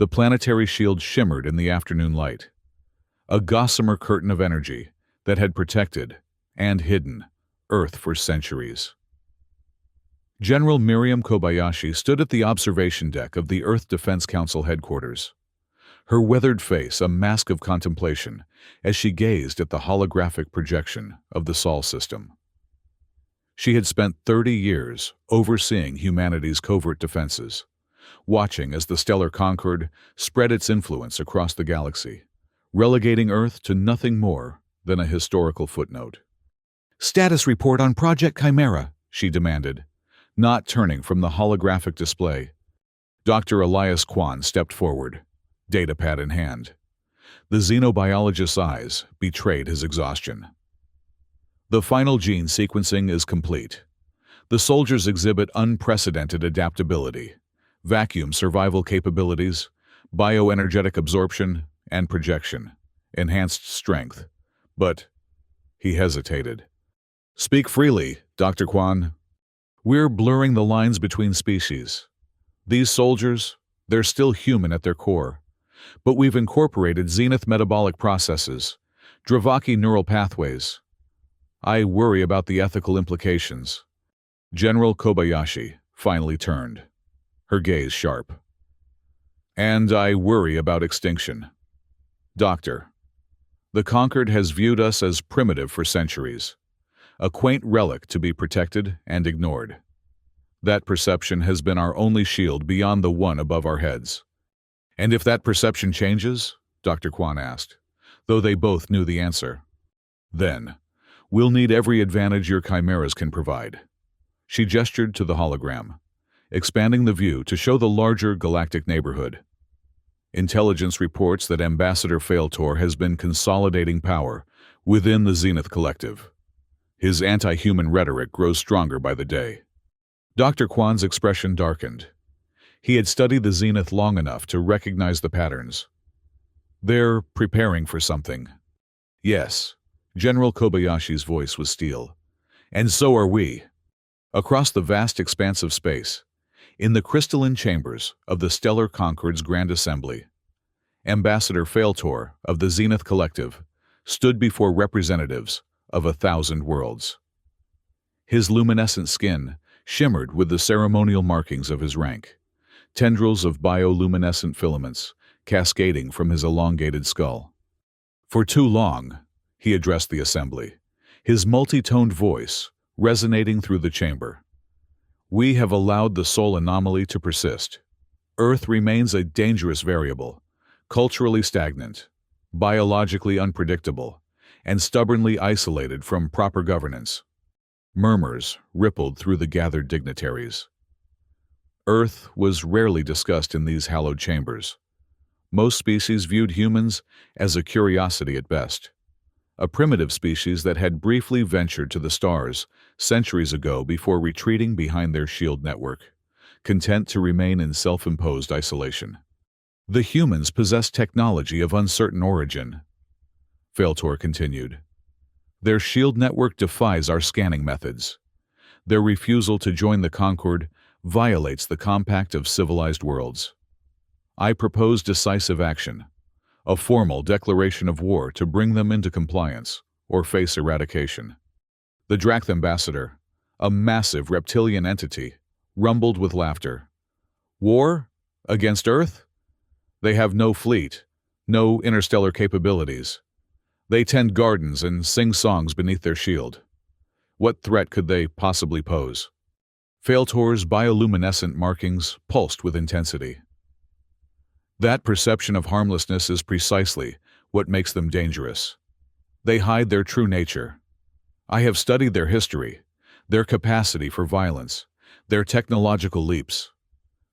The planetary shield shimmered in the afternoon light, a gossamer curtain of energy that had protected and hidden Earth for centuries. General Miriam Kobayashi stood at the observation deck of the Earth Defense Council headquarters, her weathered face a mask of contemplation as she gazed at the holographic projection of the Sol system. She had spent 30 years overseeing humanity's covert defenses, watching as the stellar Concord spread its influence across the galaxy, relegating Earth to nothing more than a historical footnote. "Status report on Project Chimera," she demanded, not turning from the holographic display. Dr. Elias Kwan stepped forward, datapad in hand. The xenobiologist's eyes betrayed his exhaustion. "The final gene sequencing is complete. The soldiers exhibit unprecedented adaptability, vacuum survival capabilities, bioenergetic absorption and projection, enhanced strength. But," he hesitated. "Speak freely, Dr. Kwan. We're blurring the lines between species. These soldiers, they're still human at their core, but we've incorporated zenith metabolic processes, Dravaki neural pathways. I worry about the ethical implications." General Kobayashi finally turned, her gaze sharp. "And I worry about extinction. Doctor, the Concord has viewed us as primitive for centuries, a quaint relic to be protected and ignored. That perception has been our only shield beyond the one above our heads." "And if that perception changes?" Dr. Kwan asked, though they both knew the answer. "Then, we'll need every advantage your chimeras can provide." She gestured to the hologram, expanding the view to show the larger galactic neighborhood. "Intelligence reports that Ambassador Failtor has been consolidating power within the Zenith Collective. His anti-human rhetoric grows stronger by the day." Dr. Kwan's expression darkened. He had studied the Zenith long enough to recognize the patterns. "They're preparing for something." "Yes," General Kobayashi's voice was steel. "And so are we." Across the vast expanse of space, in the crystalline chambers of the Stellar Concord's Grand Assembly, Ambassador Failtor of the Zenith Collective stood before representatives of 1,000 worlds. His luminescent skin shimmered with the ceremonial markings of his rank, tendrils of bioluminescent filaments cascading from his elongated skull. "For too long," he addressed the assembly, his multi-toned voice resonating through the chamber, "we have allowed the Sol anomaly to persist. Earth remains a dangerous variable, culturally stagnant, biologically unpredictable, and stubbornly isolated from proper governance." Murmurs rippled through the gathered dignitaries. Earth was rarely discussed in these hallowed chambers. Most species viewed humans as a curiosity at best, a primitive species that had briefly ventured to the stars centuries ago before retreating behind their shield network, content to remain in self-imposed isolation. "The humans possess technology of uncertain origin," Failtor continued. "Their shield network defies our scanning methods. Their refusal to join the Concord violates the compact of civilized worlds. I propose decisive action, a formal declaration of war to bring them into compliance or face eradication." The Dract ambassador, a massive reptilian entity, rumbled with laughter. "War? Against Earth? They have no fleet, no interstellar capabilities. They tend gardens and sing songs beneath their shield. What threat could they possibly pose?" Failtor's bioluminescent markings pulsed with intensity. "That perception of harmlessness is precisely what makes them dangerous. They hide their true nature. I have studied their history, their capacity for violence, their technological leaps.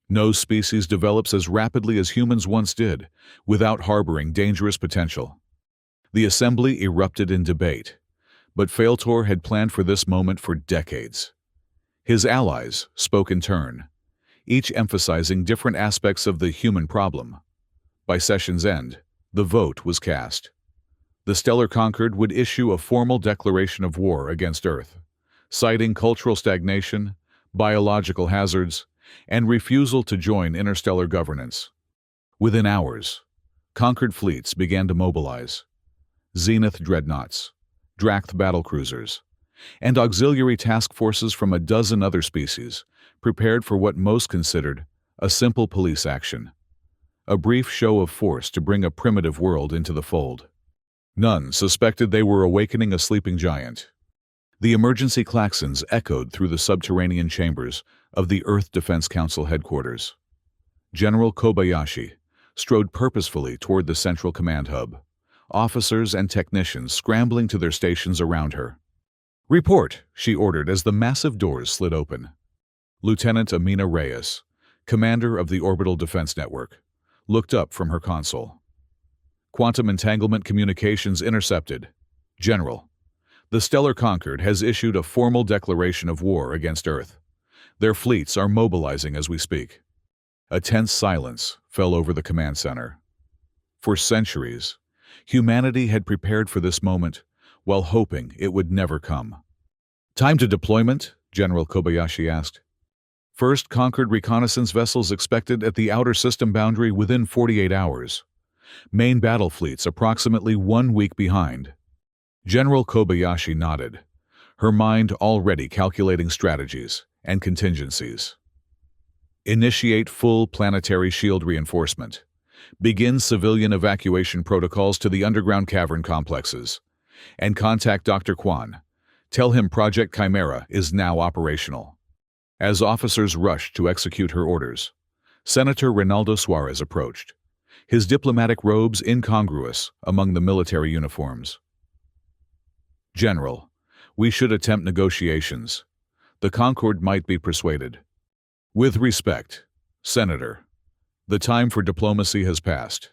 No species develops as rapidly as humans once did, without harboring dangerous potential." The assembly erupted in debate, but Failtor had planned for this moment for decades. His allies spoke in turn, each emphasizing different aspects of the human problem. By session's end, the vote was cast. The Stellar Concord would issue a formal declaration of war against Earth, citing cultural stagnation, biological hazards, and refusal to join interstellar governance. Within hours, conquered fleets began to mobilize. Zenith dreadnoughts, Dracht battlecruisers, and auxiliary task forces from a dozen other species prepared for what most considered a simple police action, a brief show of force to bring a primitive world into the fold. None suspected they were awakening a sleeping giant. The emergency klaxons echoed through the subterranean chambers of the Earth Defense Council headquarters. General Kobayashi strode purposefully toward the central command hub, officers and technicians scrambling to their stations around her. "Report," she ordered as the massive doors slid open. Lieutenant Amina Reyes, commander of the Orbital Defense Network, looked up from her console. "Quantum entanglement communications intercepted. General, the Stellar Concord has issued a formal declaration of war against Earth. Their fleets are mobilizing as we speak." A tense silence fell over the command center. For centuries, humanity had prepared for this moment while hoping it would never come. "Time to deployment?" General Kobayashi asked. "First Concord reconnaissance vessels expected at the outer system boundary within 48 hours. Main battle fleets approximately 1 week behind." General Kobayashi nodded, her mind already calculating strategies and contingencies. "Initiate full planetary shield reinforcement. Begin civilian evacuation protocols to the underground cavern complexes. And contact Dr. Kwan. Tell him Project Chimera is now operational." As officers rushed to execute her orders, Senator Ronaldo Suarez approached, his diplomatic robes incongruous among the military uniforms. "General, we should attempt negotiations. The Concord might be persuaded." "With respect, Senator, the time for diplomacy has passed."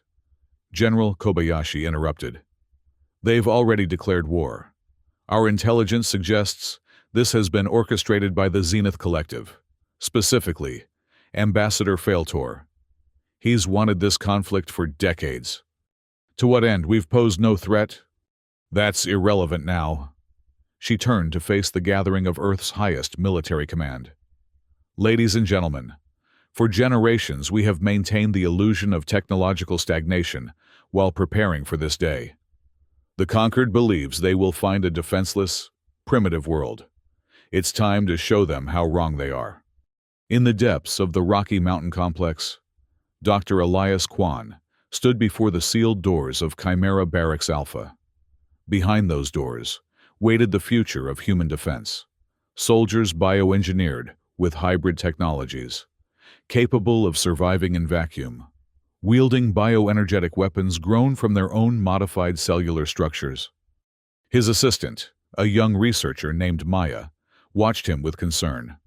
General Kobayashi interrupted. "They've already declared war. Our intelligence suggests this has been orchestrated by the Zenith Collective, specifically Ambassador Failtor. He's wanted this conflict for decades. To what end? We've posed no threat. That's irrelevant now." She turned to face the gathering of Earth's highest military command. "Ladies and gentlemen, for generations we have maintained the illusion of technological stagnation while preparing for this day. The Conquered believes they will find a defenseless, primitive world. It's time to show them how wrong they are." In the depths of the Rocky Mountain complex, Dr. Elias Kwan stood before the sealed doors of Chimera Barracks Alpha. Behind those doors waited the future of human defense, soldiers bioengineered with hybrid technologies, capable of surviving in vacuum, wielding bioenergetic weapons grown from their own modified cellular structures. His assistant, a young researcher named Maya, watched him with concern.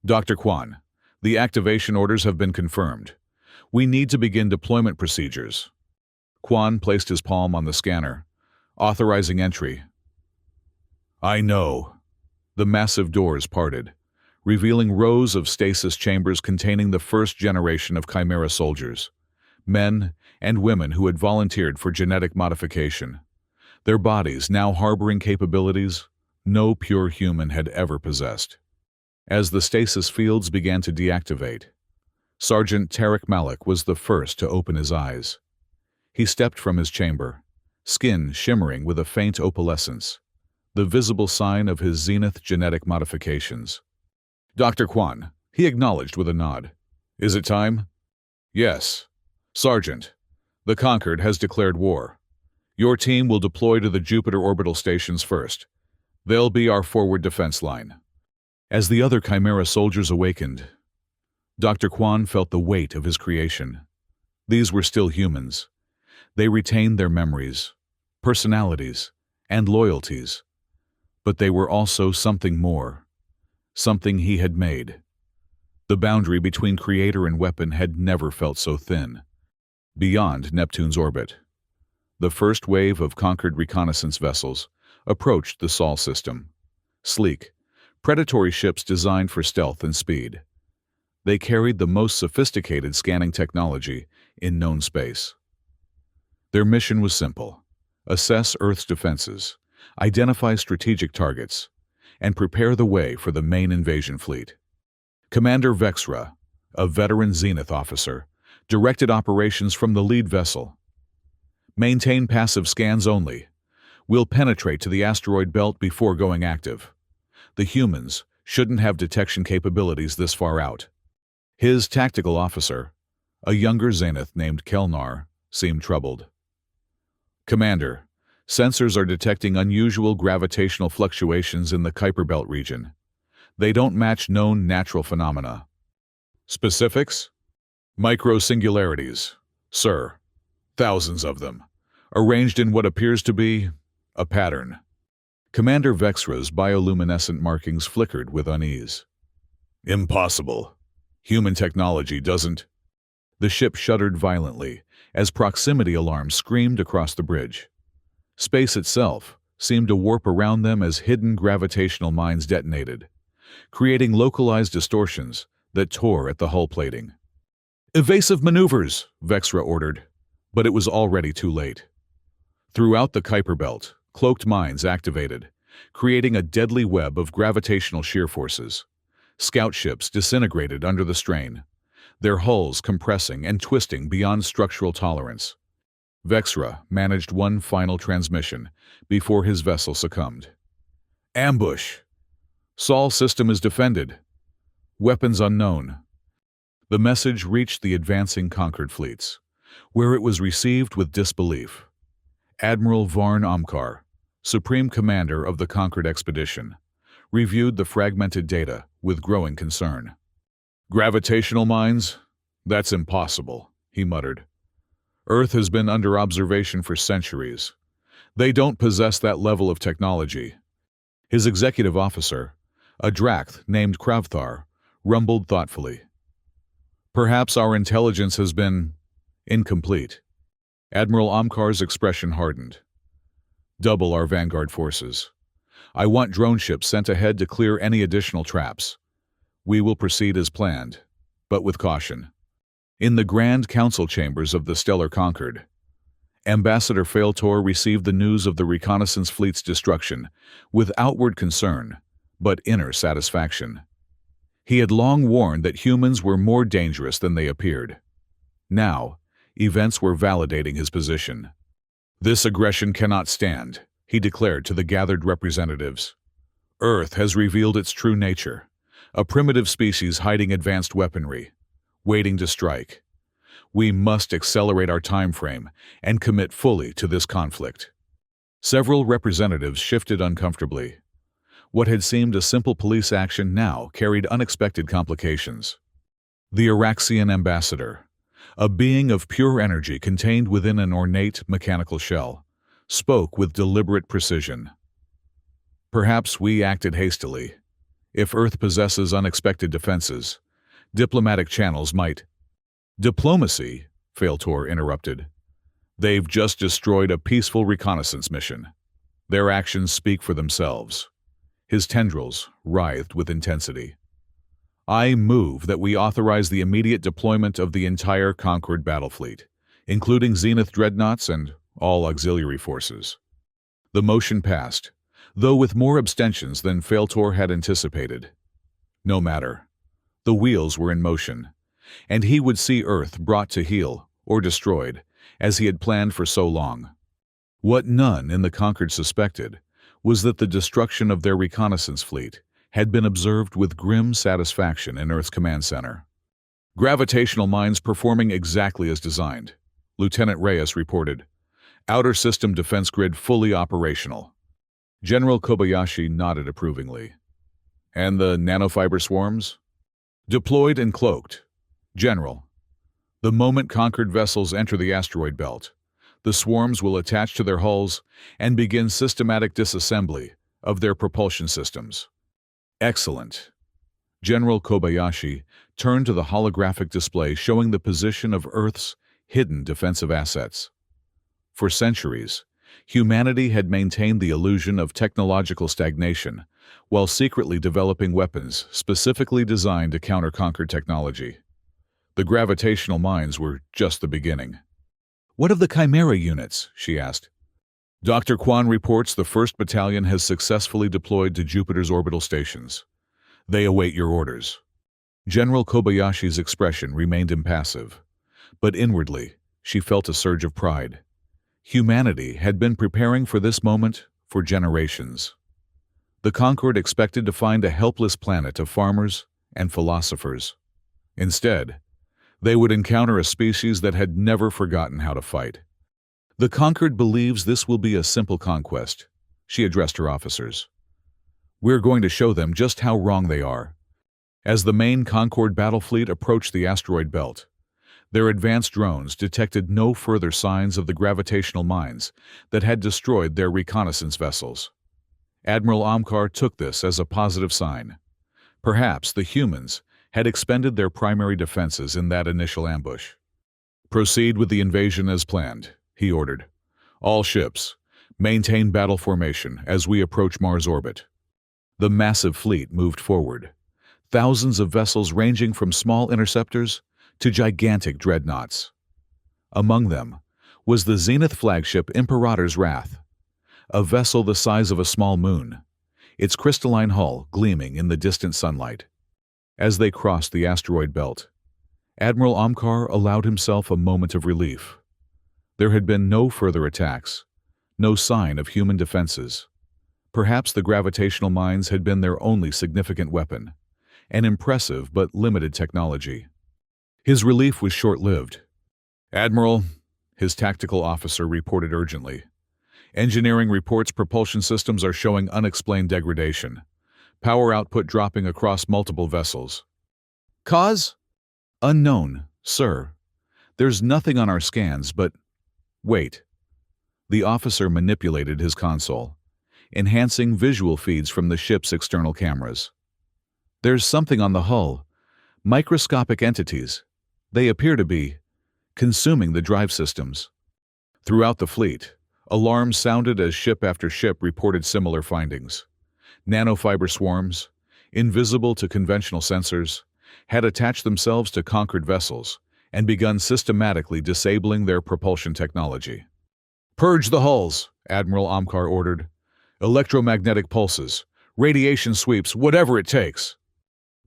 "Dr. Kwan, the activation orders have been confirmed. We need to begin deployment procedures." Kwan placed his palm on the scanner, authorizing entry. "I know." The massive doors parted, revealing rows of stasis chambers containing the first generation of Chimera soldiers, men and women who had volunteered for genetic modification, their bodies now harboring capabilities no pure human had ever possessed. As the stasis fields began to deactivate, Sergeant Tarek Malik was the first to open his eyes. He stepped from his chamber, skin shimmering with a faint opalescence, the visible sign of his zenith genetic modifications. "Dr. Kwan," he acknowledged with a nod. "Is it time?" "Yes. Sergeant, the Conquered has declared war. Your team will deploy to the Jupiter orbital stations first. They'll be our forward defense line." As the other Chimera soldiers awakened, Dr. Kwan felt the weight of his creation. These were still humans. They retained their memories, personalities, and loyalties. But they were also something more, something he had made. The boundary between creator and weapon had never felt so thin. Beyond Neptune's orbit, the first wave of Conquered reconnaissance vessels approached the Sol system. Sleek, predatory ships designed for stealth and speed. They carried the most sophisticated scanning technology in known space. Their mission was simple: assess Earth's defenses, identify strategic targets, and prepare the way for the main invasion fleet. Commander Vexra, a veteran Zenith officer, Directed operations from the lead vessel. Maintain passive scans only. We'll penetrate to the asteroid belt before going active. The humans shouldn't have detection capabilities this far out. His tactical officer, a younger Zenith named Kelnar, seemed troubled. Commander, sensors are detecting unusual gravitational fluctuations in the Kuiper Belt region. They don't match known natural phenomena. Specifics? Micro-singularities, sir. Thousands of them, arranged in what appears to be a pattern. Commander Vexra's bioluminescent markings flickered with unease. Impossible. Human technology doesn't. The ship shuddered violently as proximity alarms screamed across the bridge. Space itself seemed to warp around them as hidden gravitational mines detonated, creating localized distortions that tore at the hull plating. Evasive maneuvers, Vexra ordered, but it was already too late. Throughout the Kuiper Belt, cloaked mines activated, creating a deadly web of gravitational shear forces. Scout ships disintegrated under the strain, their hulls compressing and twisting beyond structural tolerance. Vexra managed one final transmission before his vessel succumbed. Ambush! Sol system is defended. Weapons unknown. The message reached the advancing conquered fleets, where it was received with disbelief. Admiral Varn Omkar, Supreme Commander of the conquered expedition, reviewed the fragmented data with growing concern. Gravitational mines? That's impossible, he muttered. Earth has been under observation for centuries. They don't possess that level of technology. His executive officer, a Dract named Kravthar, rumbled thoughtfully. Perhaps our intelligence has been incomplete. Admiral Omkar's expression hardened. Double our vanguard forces. I want drone ships sent ahead to clear any additional traps. We will proceed as planned, but with caution. In the Grand Council chambers of the Stellar Concord, Ambassador Failtor received the news of the reconnaissance fleet's destruction with outward concern, but inner satisfaction. He had long warned that humans were more dangerous than they appeared. Now, events were validating his position. This aggression cannot stand, he declared to the gathered representatives. Earth has revealed its true nature, a primitive species hiding advanced weaponry, waiting to strike. We must accelerate our time frame and commit fully to this conflict. Several representatives shifted uncomfortably. What had seemed a simple police action now carried unexpected complications. The Araxian ambassador, a being of pure energy contained within an ornate mechanical shell, spoke with deliberate precision. Perhaps we acted hastily. If Earth possesses unexpected defenses, diplomatic channels might— Diplomacy, Failtor interrupted. They've just destroyed a peaceful reconnaissance mission. Their actions speak for themselves. His tendrils writhed with intensity. I move that we authorize the immediate deployment of the entire Concord battle fleet, including Zenith dreadnoughts and all auxiliary forces. The motion passed, though with more abstentions than Failtor had anticipated. No matter. The wheels were in motion, and he would see Earth brought to heel or destroyed, as he had planned for so long. What none in the Concord suspected was that the destruction of their reconnaissance fleet had been observed with grim satisfaction in Earth's command center. Gravitational mines performing exactly as designed, Lieutenant Reyes reported. Outer system defense grid fully operational. General Kobayashi nodded approvingly. And the nanofiber swarms? Deployed and cloaked. General, the moment conquered vessels enter the asteroid belt, the swarms will attach to their hulls and begin systematic disassembly of their propulsion systems. Excellent. General Kobayashi turned to the holographic display showing the position of Earth's hidden defensive assets. For centuries, humanity had maintained the illusion of technological stagnation while secretly developing weapons specifically designed to counter conquered technology. The gravitational mines were just the beginning. What of the Chimera units? She asked. Dr. Kwan reports the 1st Battalion has successfully deployed to Jupiter's orbital stations. They await your orders. General Kobayashi's expression remained impassive, But inwardly, she felt a surge of pride. Humanity had been preparing for this moment for generations. The Concorde expected to find a helpless planet of farmers and philosophers. Instead, they would encounter a species that had never forgotten how to fight. The Concorde believes this will be a simple conquest, she addressed her officers. We're going to show them just how wrong they are. As the main Concorde battle fleet approached the asteroid belt, their advanced drones detected no further signs of the gravitational mines that had destroyed their reconnaissance vessels. Admiral Amkar took this as a positive sign. Perhaps the humans had expended their primary defenses in that initial ambush. Proceed with the invasion as planned, he ordered. All ships, maintain battle formation as we approach Mars orbit. The massive fleet moved forward. Thousands of vessels ranging from small interceptors to gigantic dreadnoughts. Among them was the Zenith flagship Imperator's Wrath, a vessel the size of a small moon, its crystalline hull gleaming in the distant sunlight. As they crossed the asteroid belt, Admiral Amkar allowed himself a moment of relief. There had been no further attacks, no sign of human defenses. Perhaps the gravitational mines had been their only significant weapon, an impressive but limited technology. His relief was short-lived. Admiral, his tactical officer reported urgently. Engineering reports propulsion systems are showing unexplained degradation. Power output dropping across multiple vessels. Cause? Unknown, sir. There's nothing on our scans, but... Wait. The officer manipulated his console, enhancing visual feeds from the ship's external cameras. There's something on the hull. Microscopic entities. They appear to be consuming the drive systems. Throughout the fleet, alarms sounded as ship after ship reported similar findings. Nanofiber swarms, invisible to conventional sensors, had attached themselves to conquered vessels and begun systematically disabling their propulsion technology. Purge the hulls, Admiral Amkar ordered. Electromagnetic pulses, radiation sweeps, whatever it takes.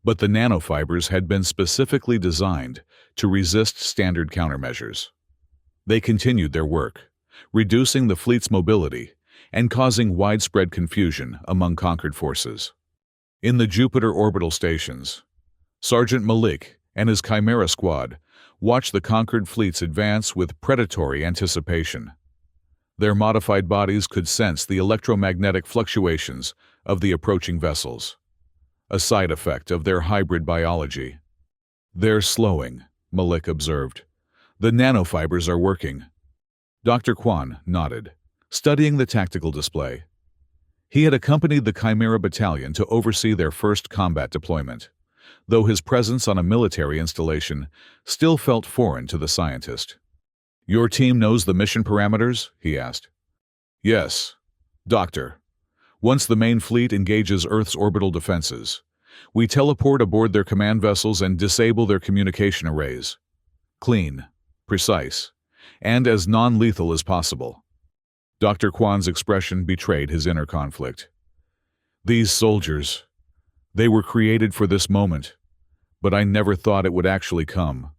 But the nanofibers had been specifically designed to resist standard countermeasures. They continued their work, reducing the fleet's mobility and causing widespread confusion among conquered forces. In the Jupiter orbital stations, Sergeant Malik and his Chimera squad watched the conquered fleets advance with predatory anticipation. Their modified bodies could sense the electromagnetic fluctuations of the approaching vessels, a side effect of their hybrid biology. They're slowing, Malik observed. The nanofibers are working. Dr. Kwan nodded, studying the tactical display. He had accompanied the Chimera Battalion to oversee their first combat deployment, though his presence on a military installation still felt foreign to the scientist. Your team knows the mission parameters? He asked. Yes, Doctor. Once the main fleet engages Earth's orbital defenses, we teleport aboard their command vessels and disable their communication arrays. Clean, precise, and as non-lethal as possible. Dr. Kwan's expression betrayed his inner conflict. These soldiers, they were created for this moment, but I never thought it would actually come.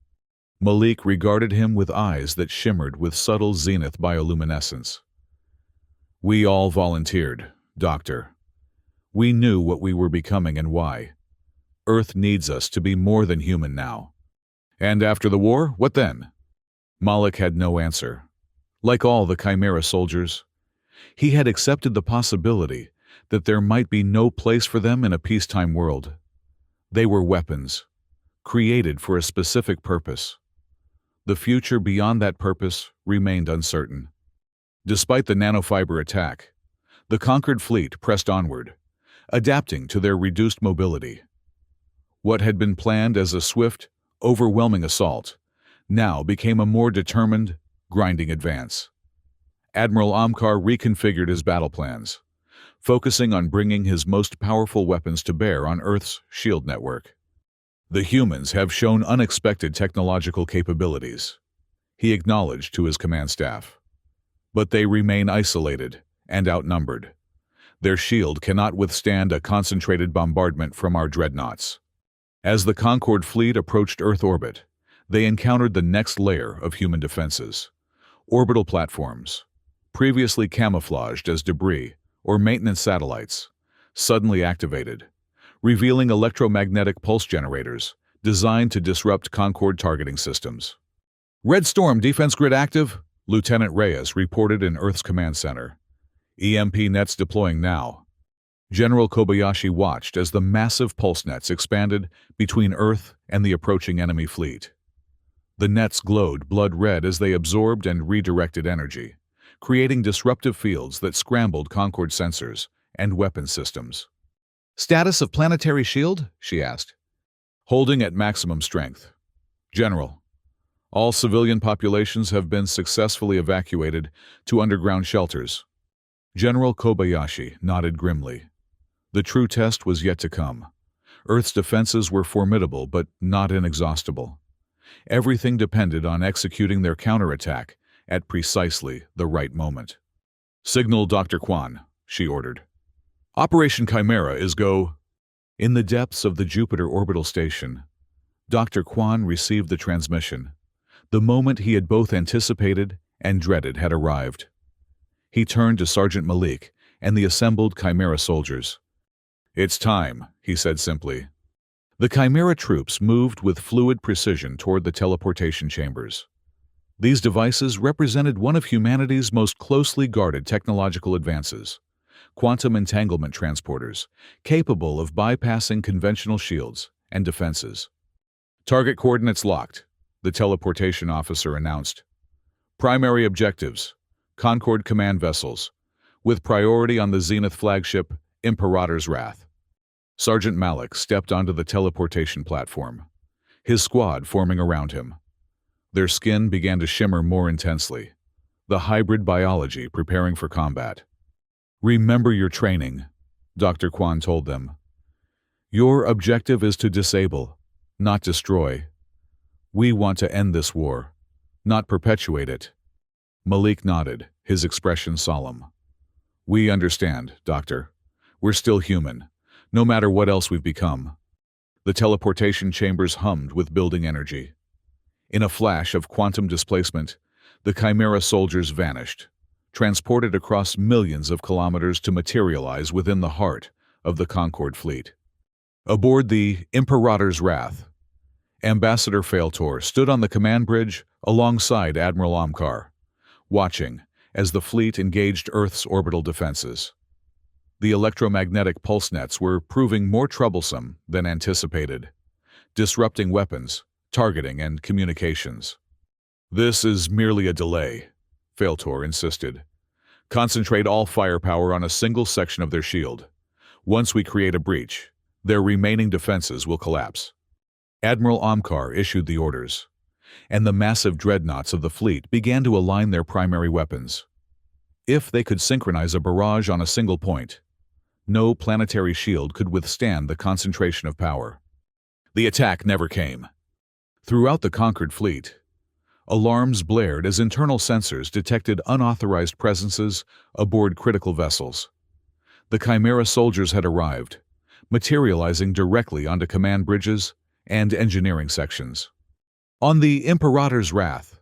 Malik regarded him with eyes that shimmered with subtle zenith bioluminescence. We all volunteered, Doctor. We knew what we were becoming and why. Earth needs us to be more than human now. And after the war, what then? Malik had no answer. Like all the Chimera soldiers, he had accepted the possibility that there might be no place for them in a peacetime world. They were weapons, created for a specific purpose. The future beyond that purpose remained uncertain. Despite the nanofiber attack, the conquered fleet pressed onward, adapting to their reduced mobility. What had been planned as a swift, overwhelming assault now became a more determined, grinding advance. Admiral Amkar reconfigured his battle plans, focusing on bringing his most powerful weapons to bear on Earth's shield network. The humans have shown unexpected technological capabilities, he acknowledged to his command staff. But they remain isolated and outnumbered. Their shield cannot withstand a concentrated bombardment from our dreadnoughts. As the Concorde fleet approached Earth orbit, They encountered the next layer of human defenses: orbital platforms, previously camouflaged as debris or maintenance satellites, suddenly activated, revealing electromagnetic pulse generators designed to disrupt Concorde targeting systems. Red Storm defense grid active, Lieutenant Reyes reported in Earth's command center. EMP nets deploying now. General Kobayashi watched as the massive pulse nets expanded between Earth and the approaching enemy fleet. The nets glowed blood red as they absorbed and redirected energy, creating disruptive fields that scrambled Concorde sensors and weapon systems. "Status of planetary shield?" she asked. "Holding at maximum strength. General, all civilian populations have been successfully evacuated to underground shelters." General Kobayashi nodded grimly. The true test was yet to come. Earth's defenses were formidable but not inexhaustible. Everything depended on executing their counterattack at precisely the right moment. "Signal Dr. Kwan," she ordered. "Operation Chimera is go." In the depths of the Jupiter orbital station, Dr. Kwan received the transmission. The moment he had both anticipated and dreaded had arrived. He turned to Sergeant Malik and the assembled Chimera soldiers. "It's time," he said simply. The Chimera troops moved with fluid precision toward the teleportation chambers. These devices represented one of humanity's most closely guarded technological advances: quantum entanglement transporters, capable of bypassing conventional shields and defenses. "Target coordinates locked," the teleportation officer announced. "Primary objectives: Concorde command vessels, with priority on the Zenith flagship Imperator's Wrath." Sergeant Malik stepped onto the teleportation platform, his squad forming around him. Their skin began to shimmer more intensely, the hybrid biology preparing for combat. "Remember your training," Dr. Kwan told them. "Your objective is to disable, not destroy. We want to end this war, not perpetuate it." Malik nodded, his expression solemn. "We understand, Doctor. We're still human, no matter what else we've become." The teleportation chambers hummed with building energy. In a flash of quantum displacement, the Chimera soldiers vanished, transported across millions of kilometers to materialize within the heart of the Concorde fleet. Aboard the Imperator's Wrath, Ambassador Failtor stood on the command bridge alongside Admiral Omkar, watching as the fleet engaged Earth's orbital defenses. The electromagnetic pulse nets were proving more troublesome than anticipated, disrupting weapons, targeting, and communications. "This is merely a delay," Failtor insisted. "Concentrate all firepower on a single section of their shield. Once we create a breach, their remaining defenses will collapse." Admiral Omkar issued the orders, and the massive dreadnoughts of the fleet began to align their primary weapons. If they could synchronize a barrage on a single point, no planetary shield could withstand the concentration of power. The attack never came. Throughout the conquered fleet, alarms blared as internal sensors detected unauthorized presences aboard critical vessels. The Chimera soldiers had arrived, materializing directly onto command bridges and engineering sections. On the Imperator's Wrath,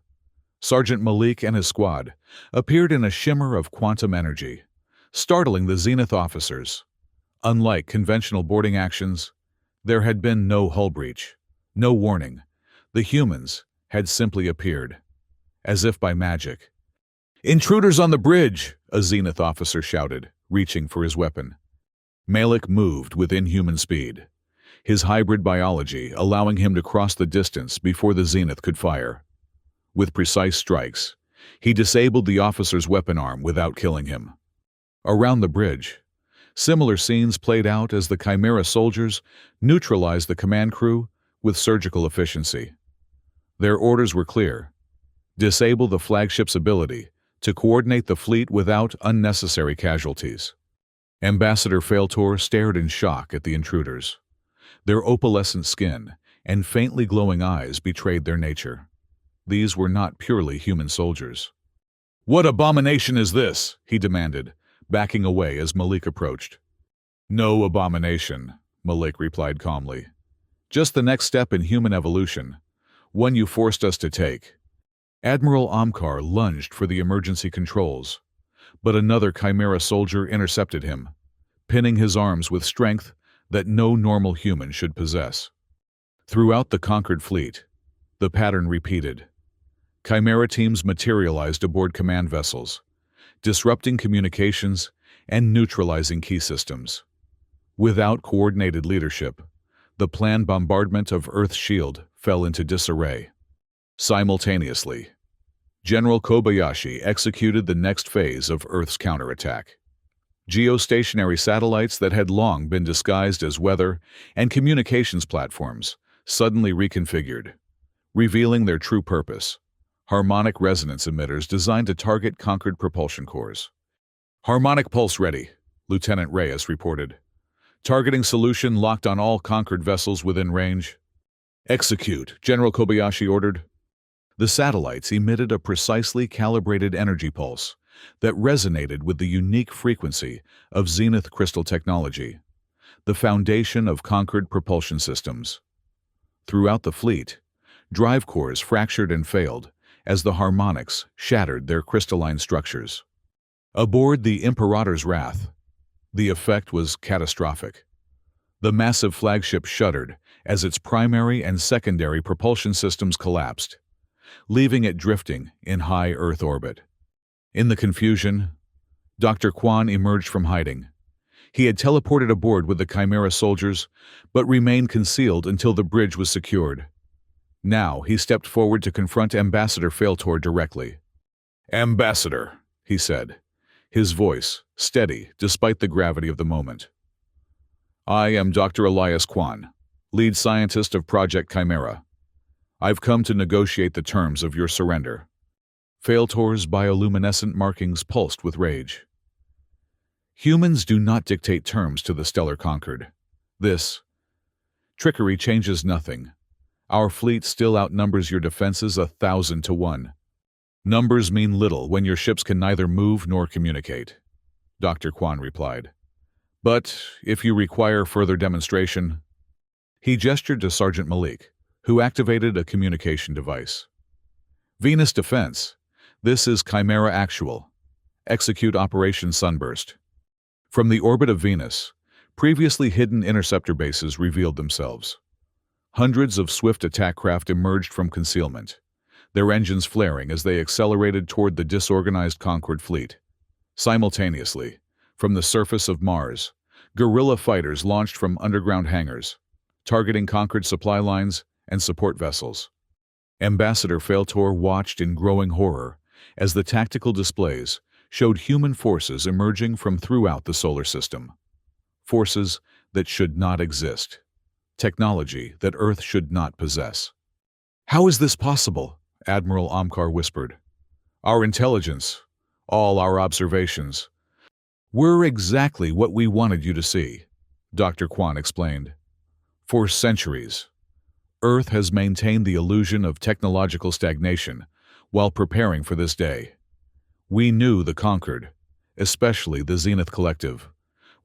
Sergeant Malik and his squad appeared in a shimmer of quantum energy, startling the Zenith officers. Unlike conventional boarding actions, there had been no hull breach, no warning. The humans had simply appeared, as if by magic. "Intruders on the bridge!" a Zenith officer shouted, reaching for his weapon. Malik moved with inhuman speed, his hybrid biology allowing him to cross the distance before the Zenith could fire. With precise strikes, he disabled the officer's weapon arm without killing him. Around the bridge, similar scenes played out as the Chimera soldiers neutralized the command crew with surgical efficiency. Their orders were clear: disable the flagship's ability to coordinate the fleet without unnecessary casualties. Ambassador Failtor stared in shock at the intruders. Their opalescent skin and faintly glowing eyes betrayed their nature. These were not purely human soldiers. "What abomination is this?" he demanded, backing away as Malik approached. "No abomination," Malik replied calmly. "Just the next step in human evolution, One you forced us to take. Admiral Amkar lunged for the emergency controls, but another Chimera soldier intercepted him, pinning his arms with strength that no normal human should possess. Throughout the conquered fleet, the pattern repeated. Chimera teams materialized aboard command vessels, disrupting communications and neutralizing key systems. Without coordinated leadership, the planned bombardment of Earth's shield fell into disarray. Simultaneously, General Kobayashi executed the next phase of Earth's counterattack. Geostationary satellites that had long been disguised as weather and communications platforms suddenly reconfigured, revealing their true purpose: harmonic resonance emitters designed to target conquered propulsion cores. Harmonic pulse ready, Lieutenant Reyes reported. Targeting solution locked on all conquered vessels within range. Execute, General Kobayashi ordered. The satellites emitted a precisely calibrated energy pulse that resonated with the unique frequency of zenith crystal technology, the foundation of conquered propulsion systems. Throughout the fleet, drive cores fractured and failed as the harmonics shattered their crystalline structures. Aboard the Imperator's Wrath, the effect was catastrophic. The massive flagship shuddered as its primary and secondary propulsion systems collapsed, leaving it drifting in high Earth orbit. In the confusion, Dr. Kwan emerged from hiding. He had teleported aboard with the Chimera soldiers, but remained concealed until the bridge was secured. Now he stepped forward to confront Ambassador Failtor directly. "Ambassador," he said, his voice steady despite the gravity of the moment. "I am Dr. Elias Kwan, lead scientist of Project Chimera. I've come to negotiate the terms of your surrender." Failtor's bioluminescent markings pulsed with rage. "Humans do not dictate terms to the stellar conquered. This trickery changes nothing. Our fleet still outnumbers your defenses 1,000 to 1. Numbers mean little when your ships can neither move nor communicate," Dr. Kwan replied. "But if you require further demonstration..." He gestured to Sergeant Malik, who activated a communication device. "Venus Defense, this is Chimera Actual. Execute Operation Sunburst." From the orbit of Venus, previously hidden interceptor bases revealed themselves. Hundreds of swift attack craft emerged from concealment, their engines flaring as they accelerated toward the disorganized conquered fleet. Simultaneously, from the surface of Mars, guerrilla fighters launched from underground hangars, targeting conquered supply lines and support vessels. Ambassador Failtor watched in growing horror as the tactical displays showed human forces emerging from throughout the solar system. Forces that should not exist. Technology that Earth should not possess. "How is this possible?" Admiral Amkar whispered. "Our intelligence, all our observations, were exactly what we wanted you to see," Dr. Kwan explained. "For centuries, Earth has maintained the illusion of technological stagnation while preparing for this day. We knew the conquered, especially the Zenith Collective,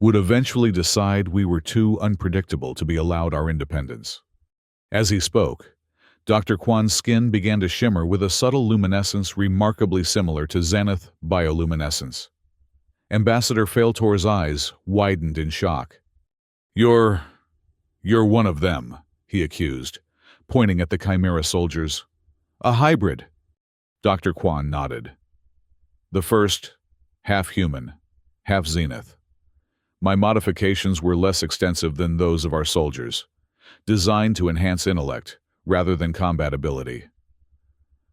would eventually decide we were too unpredictable to be allowed our independence." As he spoke, Dr. Kwan's skin began to shimmer with a subtle luminescence remarkably similar to zenith bioluminescence. Ambassador Failtor's eyes widened in shock. You're one of them," he accused, pointing at the Chimera soldiers. "A hybrid." Dr. Kwan nodded. "The first, half human, half zenith. My modifications were less extensive than those of our soldiers, designed to enhance intellect rather than combat ability.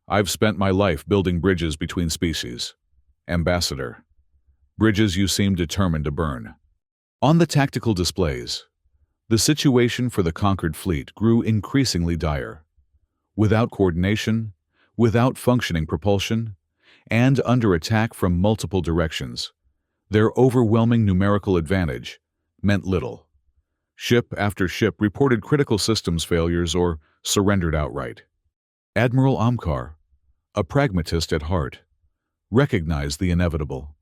I've spent my life building bridges between species, Ambassador. Bridges you seem determined to burn." On the tactical displays, the situation for the conquered fleet grew increasingly dire. Without coordination, without functioning propulsion, and under attack from multiple directions, their overwhelming numerical advantage meant little. Ship after ship reported critical systems failures or surrendered outright. Admiral Amkar, a pragmatist at heart, recognized the inevitable.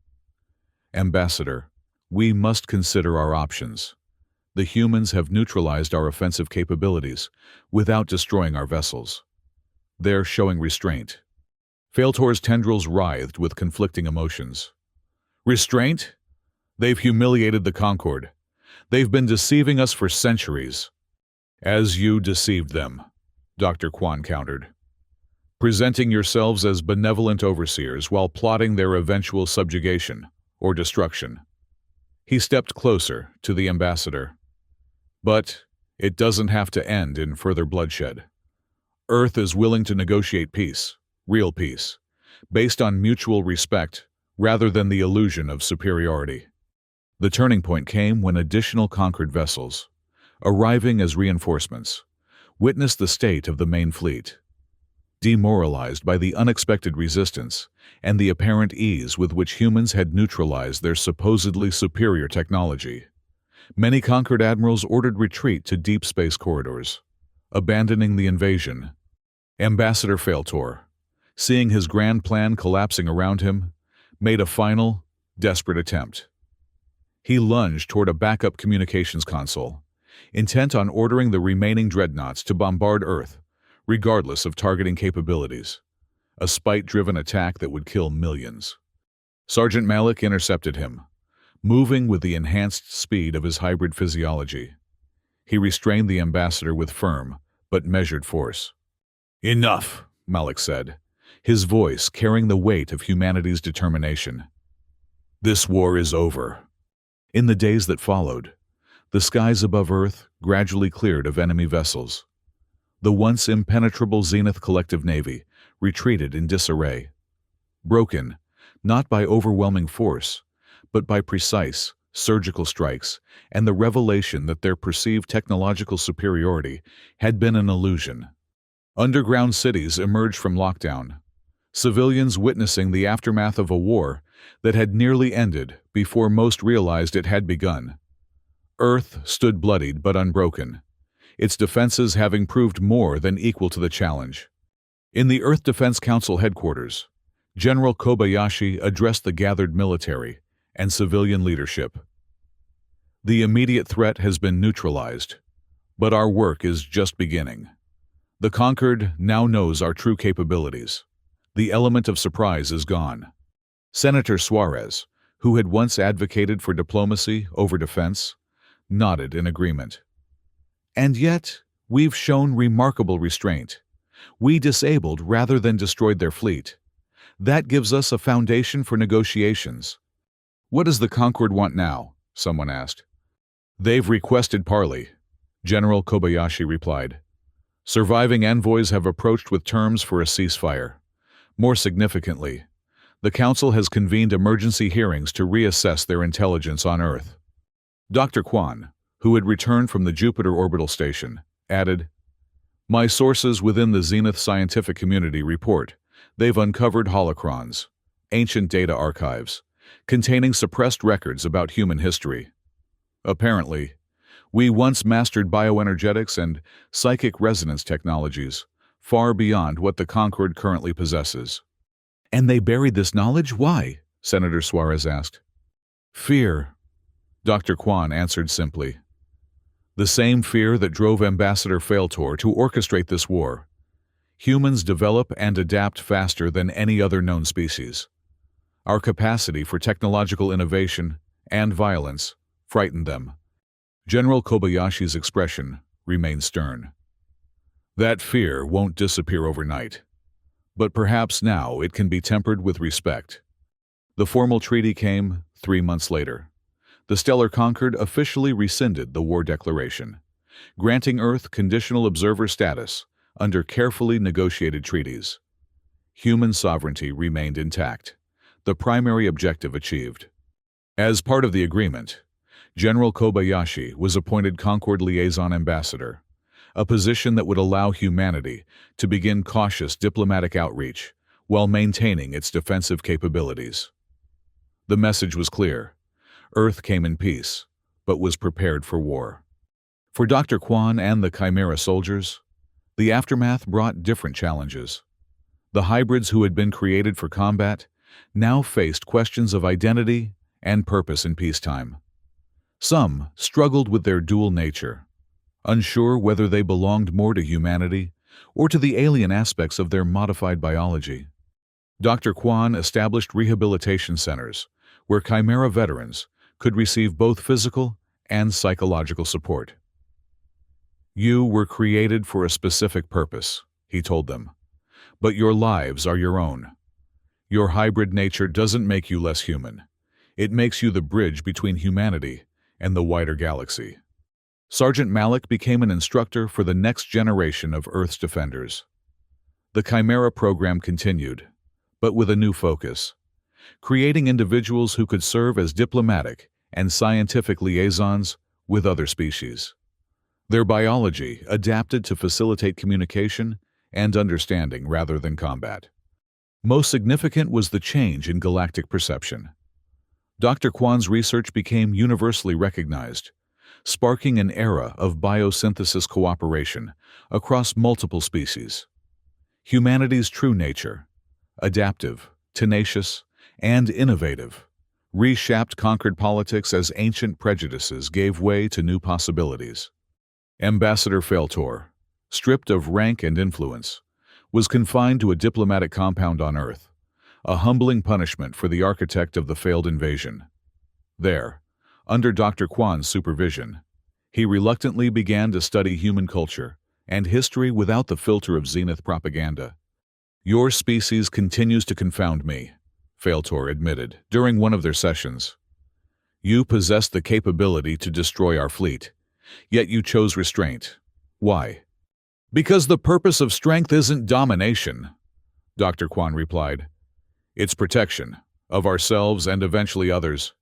"Ambassador, we must consider our options. The humans have neutralized our offensive capabilities without destroying our vessels. there showing restraint. Failtor's tendrils writhed with conflicting emotions. Restraint? They've humiliated the Concord. They've been deceiving us for centuries. As you deceived them, Dr. Kwan countered, presenting yourselves as benevolent overseers while plotting their eventual subjugation or destruction. He stepped closer to the ambassador. But it doesn't have to end in further bloodshed. Earth is willing to negotiate peace, real peace, based on mutual respect rather than the illusion of superiority. The turning point came when additional conquered vessels, arriving as reinforcements, witnessed the state of the main fleet. Demoralized by the unexpected resistance and the apparent ease with which humans had neutralized their supposedly superior technology, many conquered admirals ordered retreat to deep space corridors, abandoning the invasion. Ambassador Failtor, seeing his grand plan collapsing around him, made a final, desperate attempt. He lunged toward a backup communications console, intent on ordering the remaining dreadnoughts to bombard Earth, regardless of targeting capabilities, a spite-driven attack that would kill millions. Sergeant Malik intercepted him, moving with the enhanced speed of his hybrid physiology. He restrained the ambassador with firm but measured force. Enough, Malik said, his voice carrying the weight of humanity's determination. This war is over. In the days that followed, the skies above Earth gradually cleared of enemy vessels. The once impenetrable Zenith Collective Navy retreated in disarray, broken not by overwhelming force, but by precise, surgical strikes and the revelation that their perceived technological superiority had been an illusion. Underground cities emerged from lockdown, civilians witnessing the aftermath of a war that had nearly ended before most realized it had begun. Earth stood bloodied but unbroken, its defenses having proved more than equal to the challenge. In the Earth Defense Council headquarters, General Kobayashi addressed the gathered military and civilian leadership. The immediate threat has been neutralized, but our work is just beginning. The conquered now knows our true capabilities. The element of surprise is gone. Senator Suarez, who had once advocated for diplomacy over defense, nodded in agreement. And yet, we've shown remarkable restraint. We disabled rather than destroyed their fleet. That gives us a foundation for negotiations. What does the Concord want now? Someone asked. They've requested parley, General Kobayashi replied. Surviving envoys have approached with terms for a ceasefire. More significantly, the Council has convened emergency hearings to reassess their intelligence on Earth. Dr. Kwan, who had returned from the Jupiter orbital station, added, My sources within the Zenith scientific community report they've uncovered holocrons, ancient data archives, containing suppressed records about human history. Apparently, we once mastered bioenergetics and psychic resonance technologies, far beyond what the Concord currently possesses. And they buried this knowledge? Why? Senator Suarez asked. Fear, Dr. Kwan answered simply. The same fear that drove Ambassador Failtor to orchestrate this war. Humans develop and adapt faster than any other known species. Our capacity for technological innovation and violence frightened them. General Kobayashi's expression remained stern. That fear won't disappear overnight, but perhaps now it can be tempered with respect. The formal treaty came 3 months later. The Stellar Concord officially rescinded the war declaration, granting Earth conditional observer status under carefully negotiated treaties. Human sovereignty remained intact, the primary objective achieved. As part of the agreement, General Kobayashi was appointed Concord Liaison Ambassador, a position that would allow humanity to begin cautious diplomatic outreach while maintaining its defensive capabilities. The message was clear. Earth came in peace, but was prepared for war. For Dr. Kwan and the Chimera soldiers, the aftermath brought different challenges. The hybrids who had been created for combat now faced questions of identity and purpose in peacetime. Some struggled with their dual nature, unsure whether they belonged more to humanity or to the alien aspects of their modified biology. Dr. Kwan established rehabilitation centers where Chimera veterans could receive both physical and psychological support. "You were created for a specific purpose," he told them, "but your lives are your own. Your hybrid nature doesn't make you less human. It makes you the bridge between humanity and the wider galaxy." Sergeant Malik became an instructor for the next generation of Earth's defenders. The Chimera program continued, but with a new focus, creating individuals who could serve as diplomatic and scientific liaisons with other species. Their biology adapted to facilitate communication and understanding rather than combat. Most significant was the change in galactic perception. Dr. Kwan's research became universally recognized, sparking an era of biosynthesis cooperation across multiple species. Humanity's true nature, adaptive, tenacious, and innovative, reshaped conquered politics as ancient prejudices gave way to new possibilities. Ambassador Failtor, stripped of rank and influence, was confined to a diplomatic compound on Earth, a humbling punishment for the architect of the failed invasion. There, under Dr. Kwan's supervision, he reluctantly began to study human culture and history without the filter of zenith propaganda. "Your species continues to confound me," Failtor admitted during one of their sessions. "You possess the capability to destroy our fleet, yet you chose restraint. Why?" "Because the purpose of strength isn't domination," Dr. Kwan replied. "It's protection, of ourselves and eventually others.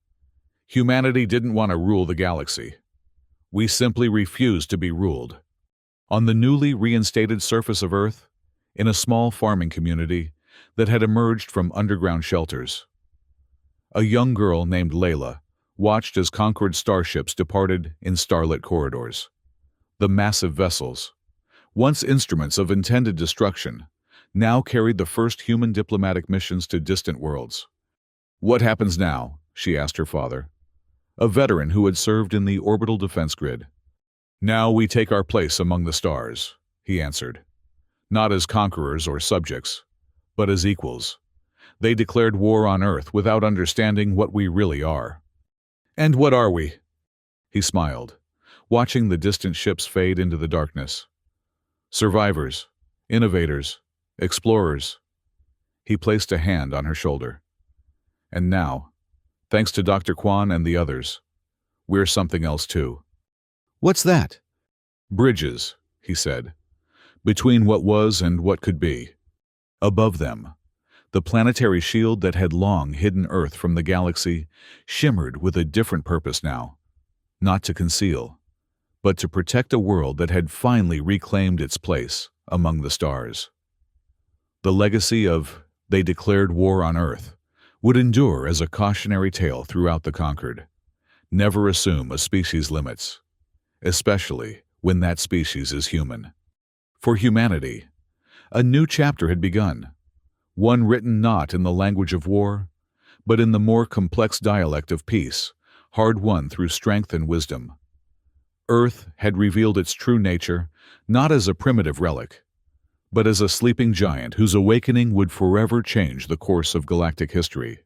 Humanity didn't want to rule the galaxy. We simply refused to be ruled." On the newly reinstated surface of Earth, in a small farming community that had emerged from underground shelters, a young girl named Layla watched as conquered starships departed in starlit corridors. The massive vessels, once instruments of intended destruction, now carried the first human diplomatic missions to distant worlds. "What happens now?" she asked her father, a veteran who had served in the orbital defense grid. "Now we take our place among the stars," he answered. "Not as conquerors or subjects, but as equals." They declared war on Earth without understanding what we really are. "And what are we?" He smiled, watching the distant ships fade into the darkness. "Survivors, innovators, explorers." He placed a hand on her shoulder. "And now, thanks to Dr. Kwan and the others, we're something else too." "What's that?" "Bridges," he said, "between what was and what could be." Above them, the planetary shield that had long hidden Earth from the galaxy shimmered with a different purpose now, not to conceal, but to protect a world that had finally reclaimed its place among the stars. The legacy of "they declared war on Earth" would endure as a cautionary tale throughout the conquered. Never assume a species' limits, especially when that species is human. For humanity, a new chapter had begun, one written not in the language of war, but in the more complex dialect of peace, hard-won through strength and wisdom. Earth had revealed its true nature, not as a primitive relic, but as a sleeping giant whose awakening would forever change the course of galactic history.